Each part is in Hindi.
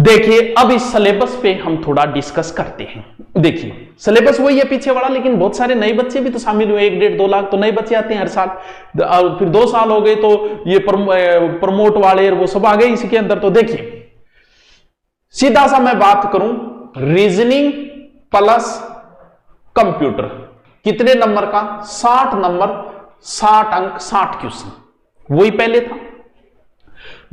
देखिए अब इस सिलेबस पे हम थोड़ा डिस्कस करते हैं। देखिए सिलेबस वही है पीछे वाला, लेकिन बहुत सारे नए बच्चे भी तो शामिल हुए, 1-1.5-2 लाख तो नए बच्चे आते हैं हर साल। और फिर 2 साल हो गए तो ये प्रमोट वाले वो सब आ गए इसके अंदर। तो देखिए सीधा सा मैं बात करूं, रीजनिंग प्लस कंप्यूटर कितने नंबर का? 60 नंबर, 60 अंक, 60 क्वेश्चन, वही पहले था।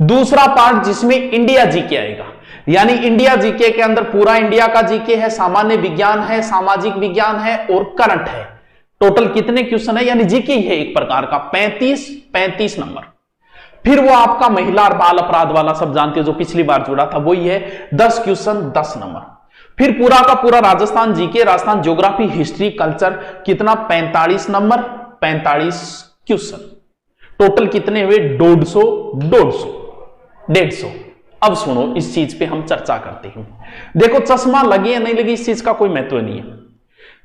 दूसरा पार्ट जिसमें इंडिया जीके आएगा, यानी इंडिया जीके के अंदर पूरा इंडिया का जीके है, सामान्य विज्ञान है, सामाजिक विज्ञान है और करंट है। टोटल कितने क्वेश्चन है? यानी जीके ही है एक प्रकार का, 35 नंबर। फिर वो आपका महिला और बाल अपराध वाला सब जानते हो जो पिछली बार जुड़ा था, वही है 10 क्वेश्चन 10 नंबर। फिर पूरा का पूरा Rajasthan GK, Rajasthan geography, history, culture, कितना? 45 नंबर, 45 क्वेश्चन। टोटल कितने हुए? 150। अब सुनो, इस चीज पे हम चर्चा करते हैं। देखो चश्मा लगी या नहीं लगी इस चीज का कोई महत्व नहीं है,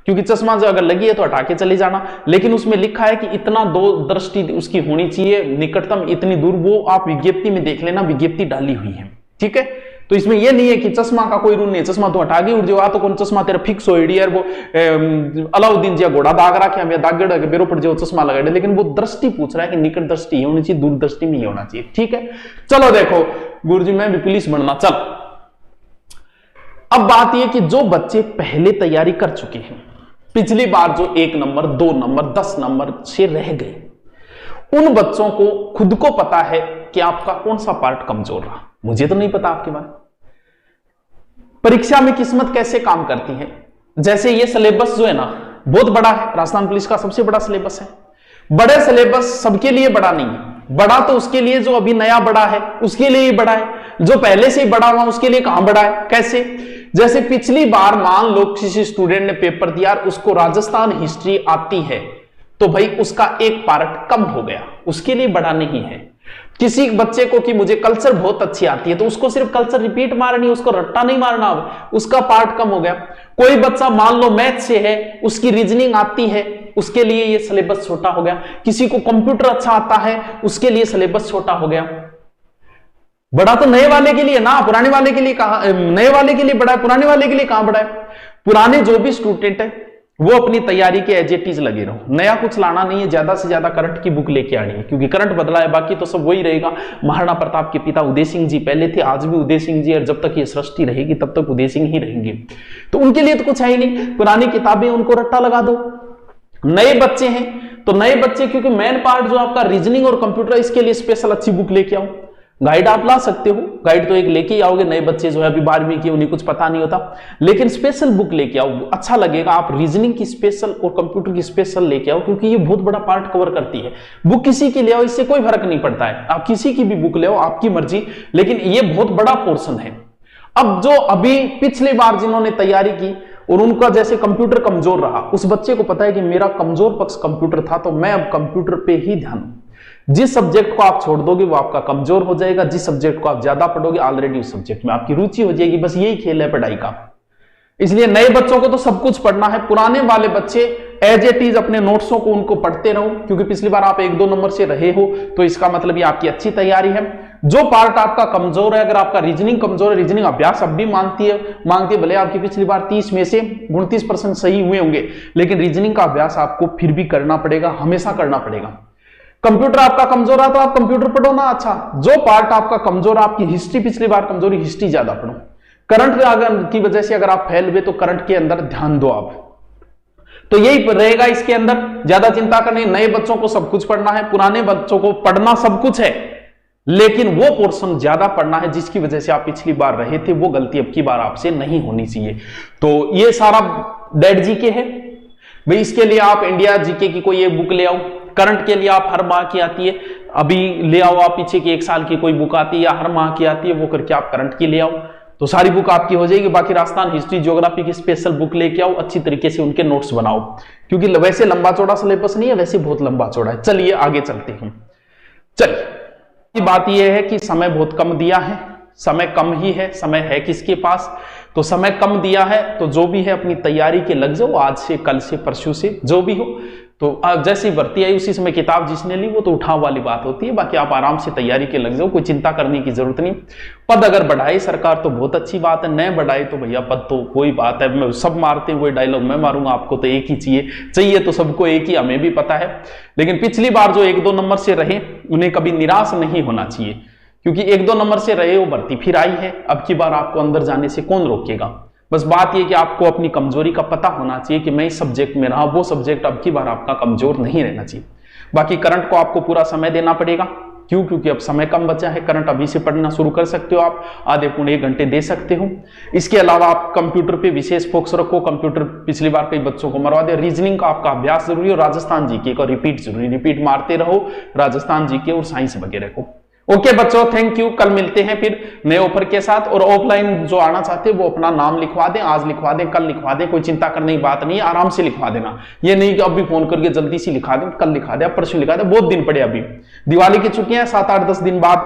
क्योंकि चश्मा जो अगर लगी है तो हटा के चले जाना, लेकिन उसमें लिखा है कि इतना दो दृष्टि उसकी होनी चाहिए, निकटतम इतनी दूर, वो आप विज्ञप्ति में देख लेना, विज्ञप्ति डाली हुई है, ठीक है। तो इसमें यह नहीं है कि चश्मा का कोई रूल नहीं है, चश्मा तो हटा के उड़ जाओ, तो कौन चश्मा तेरा फिक्स हो यार, वो अलाउद्दीन जी घोड़ा दाग रखे हम, दाग गड़ा के बेरो पर जो चश्मा लगा, लेकिन वो दृष्टि पूछ रहा है कि निकट दृष्टि होनी चाहिए, दूर दृष्टि में होना चाहिए, ठीक है। चलो देखो गुरुजी मैं भी पुलिस बनना, चल। अब बात यह कि जो बच्चे पहले तैयारी कर चुके हैं, पिछली बार जो 1 नंबर 2 नंबर 10 नंबर से रह गए, उन बच्चों को खुद को पता है कि आपका कौन सा पार्ट कमजोर रहा। मुझे तो नहीं पता आपके बारे में। परीक्षा में किस्मत कैसे काम करती है, जैसे ये सिलेबस जो है ना बहुत बड़ा है, राजस्थान पुलिस का सबसे बड़ा सिलेबस है। बड़े सिलेबस सबके लिए बड़ा नहीं है, बड़ा तो उसके लिए जो अभी नया बड़ा है उसके लिए ही बड़ा है, जो पहले से ही बड़ा हुआ उसके लिए कहां बड़ा है। कैसे? जैसे पिछली बार मान लो किसी स्टूडेंट ने पेपर दिया, उसको राजस्थान हिस्ट्री आती है, तो भाई उसका एक पार्ट कम हो गया, उसके लिए बड़ा नहीं है। किसी बच्चे को कि मुझे कल्चर बहुत अच्छी आती है, तो उसको सिर्फ कल्चर रिपीट मारनी, उसको रट्टा नहीं मारना, उसका पार्ट कम हो गया। कोई बच्चा मान लो मैथ से है, उसकी रीजनिंग आती है, उसके लिए ये सिलेबस छोटा हो गया। किसी को कंप्यूटर अच्छा आता है, उसके लिए सिलेबस छोटा हो गया। बड़ा तो नए वाले के लिए ना, पुराने वाले के लिए कहां? नए वाले के लिए बड़ा है, पुराने वाले के लिए कहां बड़ा है? पुराने जो भी स्टूडेंट है वो अपनी तैयारी के एज इट इज लगे रहो, नया कुछ लाना नहीं है, ज्यादा से ज्यादा करंट की बुक लेके आनी है, क्योंकि करंट बदला है, बाकी तो सब वही रहेगा। महाराणा प्रताप के पिता उदय सिंह जी पहले थे, आज भी उदय सिंह जी, और जब तक ये सृष्टि रहेगी तब तक उदय सिंह ही रहेंगे। तो उनके लिए तो कुछ है ही नहीं, पुरानी किताबें उनको रट्टा लगा दो। नए बच्चे हैं तो नए बच्चे, क्योंकि मेन पार्ट जो आपका रीजनिंग और कंप्यूटर, इसके लिए स्पेशल अच्छी बुक लेके आओ। गाइड आप ला सकते हो, गाइड तो एक लेके ही आओगे, नए बच्चे जो है अभी 12वीं की, उन्हें कुछ पता नहीं होता, लेकिन स्पेशल बुक लेके आओ, अच्छा लगेगा। आप रीजनिंग की स्पेशल और कंप्यूटर की स्पेशल लेके आओ, क्योंकि ये बहुत बड़ा पार्ट कवर करती है। बुक किसी की ले आओ, इससे कोई फर्क नहीं पड़ता है, आप किसी की भी बुक ले आओ, आपकी मर्जी, लेकिन ये बहुत बड़ा पोर्शन है। अब जो अभी पिछली बार जिन्होंने तैयारी की और उनका जैसे कंप्यूटर कमजोर रहा, उस बच्चे को पता है कि मेरा कमजोर पक्ष कंप्यूटर था, तो मैं अब कंप्यूटर पे ही ध्यान, जिस सब्जेक्ट को आप छोड़ दोगे वो आपका कमजोर हो जाएगा, जिस सब्जेक्ट को आप ज्यादा पढ़ोगे ऑलरेडी उस सब्जेक्ट में आपकी रुचि हो जाएगी। बस यही खेल है पढ़ाई का। इसलिए नए बच्चों को तो सब कुछ पढ़ना है, पुराने वाले बच्चे एज इट इज अपने नोट्सों को उनको पढ़ते रहो, क्योंकि पिछली बार आप 1-2 नंबर से रहे हो, तो इसका मतलब ये आपकी अच्छी तैयारी है। जो पार्ट आपका कमजोर है, अगर आपका रीजनिंग कमजोर है, रीजनिंग अभ्यास अब भी मांगती है, भले आपकी पिछली बार 30 में से 29% सही हुए होंगे, लेकिन रीजनिंग का अभ्यास आपको फिर भी करना पड़ेगा, हमेशा करना पड़ेगा। कंप्यूटर आपका कमजोर है तो आप कंप्यूटर पढ़ो ना, अच्छा। जो पार्ट आपका कमजोर है, आपकी हिस्ट्री पिछली बार कमजोरी, हिस्ट्री ज्यादा पढ़ो। करंट की वजह से अगर आप फेल हुए तो करंट के अंदर ध्यान दो आप, तो यही रहेगा इसके अंदर, ज्यादा चिंता करनी। नए बच्चों को सब कुछ पढ़ना है, पुराने बच्चों को पढ़ना सब कुछ है, लेकिन वो पोर्शन ज्यादा पढ़ना है जिसकी वजह से आप पिछली बार रहे थे, वो गलती अब की बार आपसे नहीं होनी चाहिए। तो ये सारा डेड जीके है भाई, इसके लिए आप इंडिया जीके की कोई एक बुक ले आओ। करंट के लिए आप हर माह की आती है, अभी ले आओ आप पीछे की 1 साल की कोई बुक आती है या हर माह की आती है, वो करके आप करंट की ले आओ, तो सारी बुक आपकी हो जाएगी। बाकी राजस्थान हिस्ट्री ज्योग्राफी की स्पेशल बुक लेके आओ, अच्छी तरीके से उनके नोट्स बनाओ, क्योंकि वैसे लंबा चौड़ा सिलेबस नहीं है, वैसे बहुत लंबा चौड़ा है। चलिए आगे चलते हैं। चलिए बात यह है कि समय बहुत कम दिया है, समय कम ही है, समय है किसके पास, तो समय कम दिया है, तो जो भी है अपनी तैयारी के लग जाओ, आज से कल से परसों से जो भी हो, तो जैसी भर्ती आई उसी समय किताब जिसने ली वो तो उठाव वाली बात होती है। बाकी आप आराम से तैयारी के लग जाओ, कोई चिंता करने की जरूरत नहीं। पद अगर बढ़ाए सरकार तो बहुत अच्छी बात है, न बढ़ाए तो भैया पद तो कोई बात है, मैं सब मारते हैं वही डायलॉग मैं मारूंगा, आपको तो एक ही चाहिए तो सबको एक ही, हमें भी पता है। लेकिन पिछली बार जो 1-2 नंबर से रहे उन्हें कभी निराश नहीं होना चाहिए, क्योंकि 1-2 नंबर से रहे वो भर्ती फिर आई है, अब की बार आपको अंदर जाने से कौन रोकेगा। बस बात यह कि आपको अपनी कमजोरी का पता होना चाहिए कि मैं इस सब्जेक्ट में रहा, वो सब्जेक्ट अब की बार आपका कमजोर नहीं रहना चाहिए। बाकी करंट को आपको पूरा समय देना पड़ेगा, क्यों? क्योंकि अब समय कम बचा है। करंट अभी से पढ़ना शुरू कर सकते हो आप, आधे पौने 1 घंटे दे सकते हो। इसके अलावा आप कंप्यूटर पे विशेष फोकस रखो, कंप्यूटर पिछली बार कई बच्चों को मरवा दिया। रीजनिंग का आपका अभ्यास जरूरी है, राजस्थान जीके का रिपीट जरूरी, रिपीट मारते रहो राजस्थान जीके और साइंस वगैरह को। ओके बच्चों, थैंक यू। कल मिलते हैं फिर नए ऑफर के साथ। और ऑफलाइन जो आना चाहते हैं वो अपना नाम लिखवा दें, आज लिखवा दें, कल लिखवा दें, कोई चिंता करने की बात नहीं है, आराम से लिखवा देना। ये नहीं कि अब भी फोन करके जल्दी से लिखा दें, कल लिखा दें, परसों लिखा दें, बहुत दिन पड़े। अभी दिवाली की छुट्टियां 7-8-10 दिन बाद